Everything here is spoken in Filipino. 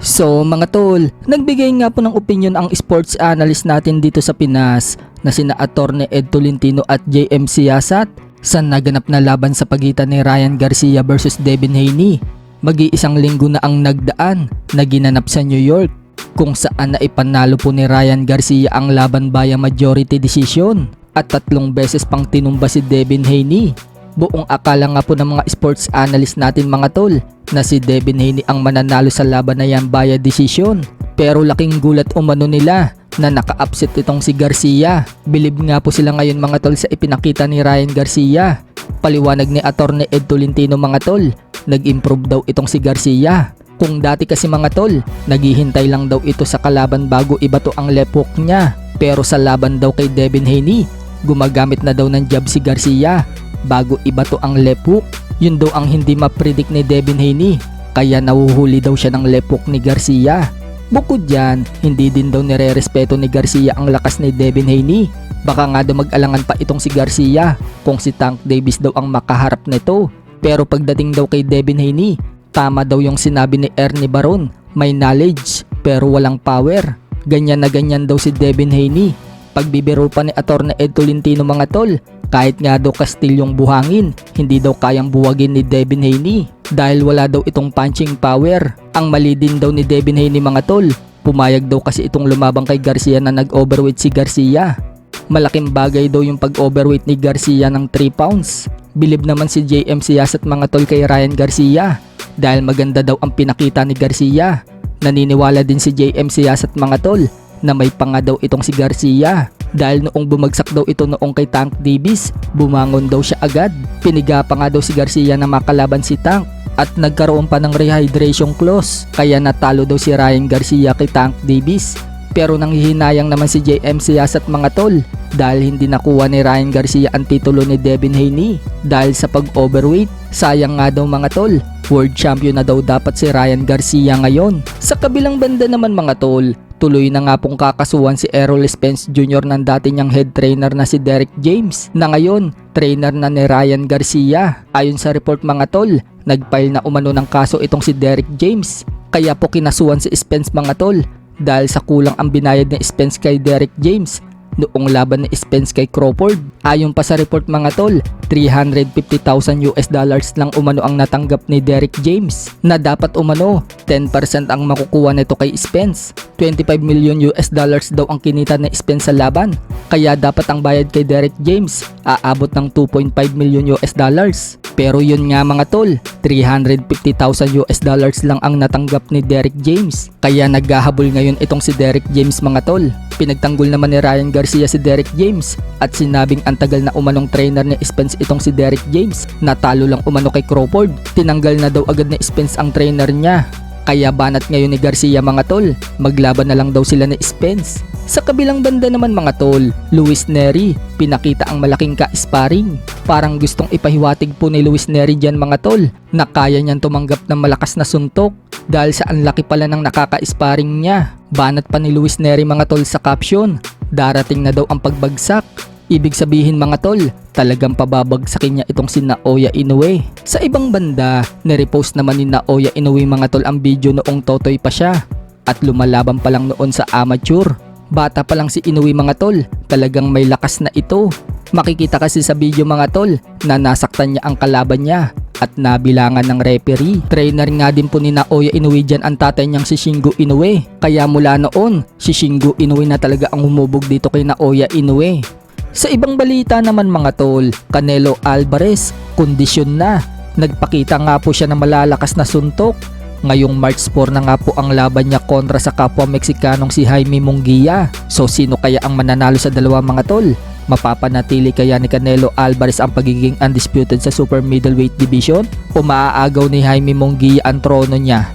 So mga tol, nagbigay nga po ng opinion ang sports analyst natin dito sa Pinas na sina Attorney Ed Tolentino at JM Siasat sa naganap na laban sa pagitan ni Ryan Garcia versus Devin Haney. Mag-iisang linggo na ang nagdaan na ginanap sa New York kung saan na ipanalo po ni Ryan Garcia ang laban via majority decision at 3 beses pang tinumba si Devin Haney. Buong akala nga po ng mga sports analyst natin mga tol na si Devin Haney ang mananalo sa laban na yan via decision. Pero laking gulat umano nila na naka-upset itong si Garcia. Bilib nga po sila ngayon mga tol sa ipinakita ni Ryan Garcia. Paliwanag ni Attorney Ed Tolentino mga tol, nag-improve daw itong si Garcia. Kung dati kasi mga tol, naghihintay lang daw ito sa kalaban bago ibato ang left hook niya. Pero sa laban daw kay Devin Haney, gumagamit na daw ng jab si Garcia bago ibato ang left hook. Yun daw ang hindi ma-predict ni Devin Haney, kaya nahuhuli daw siya ng left hook ni Garcia. Bukod dyan, hindi din daw nire-respeto ni Garcia ang lakas ni Devin Haney. Baka nga daw mag-alangan pa itong si Garcia kung si Tank Davis daw ang makaharap nito. Pero pagdating daw kay Devin Haney, tama daw yung sinabi ni Ernie Baron, may knowledge pero walang power. Ganyan na ganyan daw si Devin Haney. Pagbibiro pa ni Attorney Ed Tolentino mga tol, kahit nga daw kastilyong buhangin, hindi daw kayang buwagin ni Devin Haney dahil wala daw itong punching power. Ang mali din daw ni Devin Haney mga tol, pumayag daw kasi itong lumabang kay Garcia na nag-overweight si Garcia. Malaking bagay daw yung pag-overweight ni Garcia ng 3 pounds. Bilib naman si JM Siasat mga tol kay Ryan Garcia dahil maganda daw ang pinakita ni Garcia. Naniniwala din si JM Siasat mga tol na may panga daw itong si Garcia dahil noong bumagsak daw ito noong kay Tank Davis, bumangon daw siya agad. Piniga pa nga daw si Garcia na makalaban si Tank at nagkaroon pa ng rehydration clause kaya natalo daw si Ryan Garcia kay Tank Davis. Pero nanghihinayang naman si JM Siasat mga tol dahil hindi nakuha ni Ryan Garcia ang titulo ni Devin Haney dahil sa pag-overweight. Sayang nga daw mga tol, world champion na daw dapat si Ryan Garcia ngayon. Sa kabilang banda naman mga tol, tuloy na nga pong kakasuhan si Errol Spence Jr. ng dati niyang head trainer na si Derek James na ngayon trainer na ni Ryan Garcia. Ayon sa report mga tol, nagfile na umano ng kaso itong si Derek James. Kaya po kinasuhan si Spence mga tol dahil sa kulang ang binayad ni Spence kay Derek James noong laban ni Spence kay Crawford. Ayon pa sa report mga tol, $350,000 lang umano ang natanggap ni Derek James na dapat umano 10% ang makukuha nito kay Spence. $25 million daw ang kinita ni Spence sa laban, kaya dapat ang bayad kay Derek James aabot ng $2.5 million. Pero yun nga mga tol, $350,000 lang ang natanggap ni Derek James, kaya naghahabol ngayon itong si Derek James mga tol. Pinagtanggol naman ni Ryan Garcia si Derek James at sinabing ang tagal na umanong trainer ni Spence itong si Derek James. Natalo lang umano kay Crawford, tinanggal na daw agad ni Spence ang trainer niya. Kaya banat ngayon ni Garcia mga tol, maglaban na lang daw sila ni Spence. Sa kabilang banda naman mga tol, Luis Nery, pinakita ang malaking ka-sparring. Parang gustong ipahiwatig po ni Luis Nery dyan mga tol na kaya niyang tumanggap ng malakas na suntok dahil sa anlaki pala ng nakaka-sparring niya. Banat pa ni Luis Nery mga tol sa caption, darating na daw ang pagbagsak. Ibig sabihin mga tol, talagang pababagsakin niya itong si Naoya Inoue. Sa ibang banda, nirepost naman ni Naoya Inoue mga tol ang video noong totoy pa siya at lumalaban pa lang noon sa amateur. Bata pa lang si Inoue mga tol, talagang may lakas na ito. Makikita kasi sa video mga tol na nasaktan niya ang kalaban niya at nabilangan ng referee. Trainer nga din po ni Naoya Inoue dyan ang tatay niyang si Shingo Inoue. Kaya mula noon, si Shingo Inoue na talaga ang humubog dito kay Naoya Inoue. Sa ibang balita naman mga tol, Canelo Alvarez, kondisyon na. Nagpakita nga po siya ng malalakas na suntok. Ngayong March 4 na nga po ang laban niya kontra sa kapwa Meksikanong si Jaime Munguia. So sino kaya ang mananalo sa dalawa mga tol? Mapapanatili kaya ni Canelo Alvarez ang pagiging undisputed sa super middleweight division? O maaagaw ni Jaime Munguia ang trono niya?